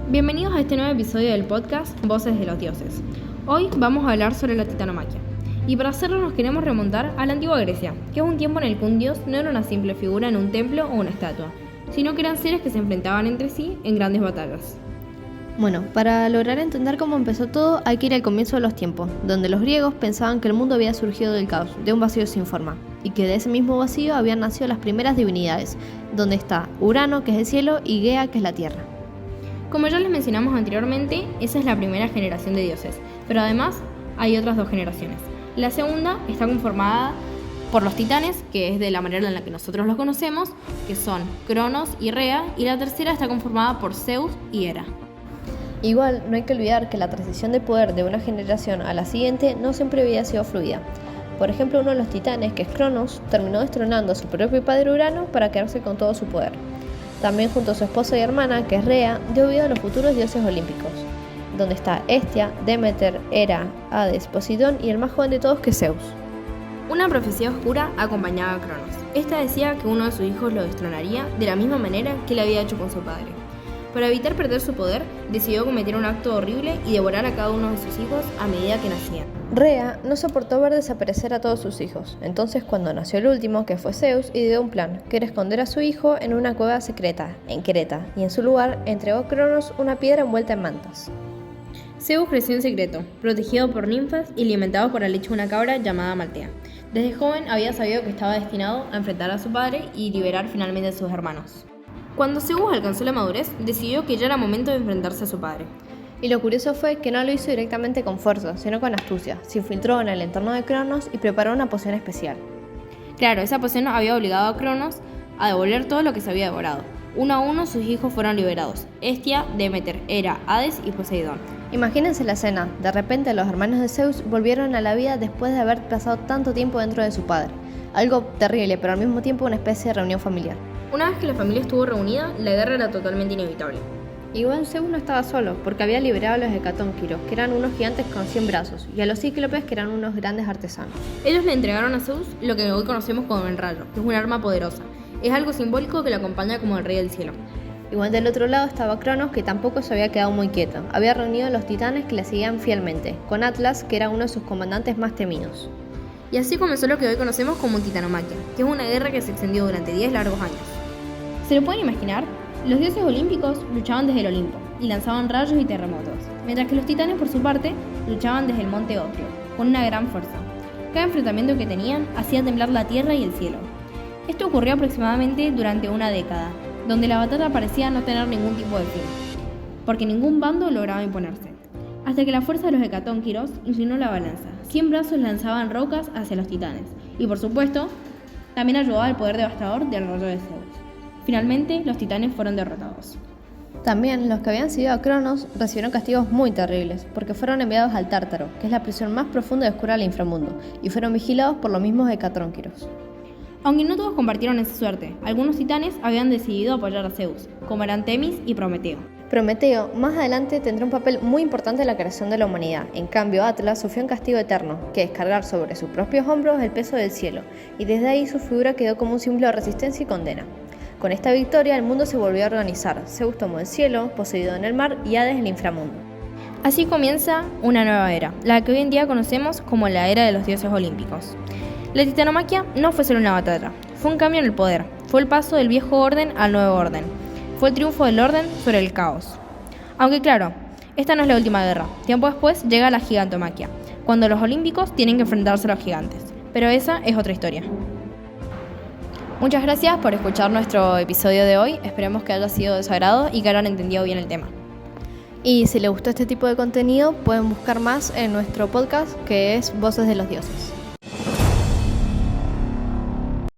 Bienvenidos a este nuevo episodio del podcast Voces de los Dioses. Hoy vamos a hablar sobre la titanomaquia. Y para hacerlo nos queremos remontar a la antigua Grecia, que es un tiempo en el que un dios no era una simple figura en un templo o una estatua, sino que eran seres que se enfrentaban entre sí en grandes batallas. Bueno, para lograr entender cómo empezó todo hay que ir al comienzo de los tiempos, donde los griegos pensaban que el mundo había surgido del caos, de un vacío sin forma, y que de ese mismo vacío habían nacido las primeras divinidades, donde está Urano, que es el cielo, y Gea, que es la tierra. Como ya les mencionamos anteriormente, esa es la primera generación de dioses, pero además hay otras dos generaciones. La segunda está conformada por los titanes, que es de la manera en la que nosotros los conocemos, que son Cronos y Rea, y la tercera está conformada por Zeus y Hera. Igual, no hay que olvidar que la transición de poder de una generación a la siguiente no siempre había sido fluida. Por ejemplo, uno de los titanes, que es Cronos, terminó destronando a su propio padre Urano para quedarse con todo su poder. También junto a su esposa y hermana, que es Rea, dio vida a los futuros dioses olímpicos, donde está Hestia, Demeter, Hera, Hades, Poseidón y el más joven de todos, que es Zeus. Una profecía oscura acompañaba a Cronos. Esta decía que uno de sus hijos lo destronaría de la misma manera que él había hecho con su padre. Para evitar perder su poder, decidió cometer un acto horrible y devorar a cada uno de sus hijos a medida que nacían. Rea no soportó ver desaparecer a todos sus hijos, entonces cuando nació el último, que fue Zeus, ideó un plan, que era esconder a su hijo en una cueva secreta, en Creta, y en su lugar entregó a Cronos una piedra envuelta en mantas. Zeus creció en secreto, protegido por ninfas y alimentado por la leche de una cabra llamada Maltea. Desde joven había sabido que estaba destinado a enfrentar a su padre y liberar finalmente a sus hermanos. Cuando Zeus alcanzó la madurez, decidió que ya era momento de enfrentarse a su padre. Y lo curioso fue que no lo hizo directamente con fuerza, sino con astucia. Se infiltró en el entorno de Cronos y preparó una poción especial. Claro, esa poción había obligado a Cronos a devolver todo lo que se había devorado. Uno a uno sus hijos fueron liberados: Hestia, Demeter, Hera, Hades y Poseidón. Imagínense la escena. De repente los hermanos de Zeus volvieron a la vida después de haber pasado tanto tiempo dentro de su padre. Algo terrible, pero al mismo tiempo una especie de reunión familiar. Una vez que la familia estuvo reunida, la guerra era totalmente inevitable. Igual Zeus no estaba solo, porque había liberado a los hecatónquiros, que eran unos gigantes con 100 brazos, y a los cíclopes, que eran unos grandes artesanos. Ellos le entregaron a Zeus lo que hoy conocemos como el rayo, que es un arma poderosa. Es algo simbólico que lo acompaña como el rey del cielo. Igual del otro lado estaba Cronos, que tampoco se había quedado muy quieto. Había reunido a los titanes que le seguían fielmente, con Atlas, que era uno de sus comandantes más temidos. Y así comenzó lo que hoy conocemos como titanomaquia, que es una guerra que se extendió durante 10 largos años. ¿Se lo pueden imaginar? Los dioses olímpicos luchaban desde el Olimpo y lanzaban rayos y terremotos, mientras que los titanes, por su parte, luchaban desde el monte Otreo, con una gran fuerza. Cada enfrentamiento que tenían hacía temblar la tierra y el cielo. Esto ocurrió aproximadamente durante una década, donde la batalla parecía no tener ningún tipo de fin, porque ningún bando lograba imponerse. Hasta que la fuerza de los hecatónquiros inclinó la balanza. 100 brazos lanzaban rocas hacia los titanes, y por supuesto, también ayudaba el poder devastador del rayo de Zeus. Finalmente, los titanes fueron derrotados. También los que habían seguido a Cronos recibieron castigos muy terribles, porque fueron enviados al Tártaro, que es la prisión más profunda y oscura del inframundo, y fueron vigilados por los mismos hecatónquiros. Aunque no todos compartieron esa suerte, algunos titanes habían decidido apoyar a Zeus, como eran Temis y Prometeo. Prometeo más adelante tendrá un papel muy importante en la creación de la humanidad. En cambio, Atlas sufrió un castigo eterno, que es cargar sobre sus propios hombros el peso del cielo, y desde ahí su figura quedó como un símbolo de resistencia y condena. Con esta victoria el mundo se volvió a organizar. Zeus tomó el cielo, Poseidón el mar y Hades el inframundo. Así comienza una nueva era, la que hoy en día conocemos como la era de los dioses olímpicos. La titanomaquia no fue solo una batalla, fue un cambio en el poder, fue el paso del viejo orden al nuevo orden, fue el triunfo del orden sobre el caos. Aunque claro, esta no es la última guerra, tiempo después llega la gigantomaquia, cuando los olímpicos tienen que enfrentarse a los gigantes, pero esa es otra historia. Muchas gracias por escuchar nuestro episodio de hoy, esperemos que haya sido de su agrado y que hayan entendido bien el tema. Y si les gustó este tipo de contenido, pueden buscar más en nuestro podcast, que es Voces de los Dioses.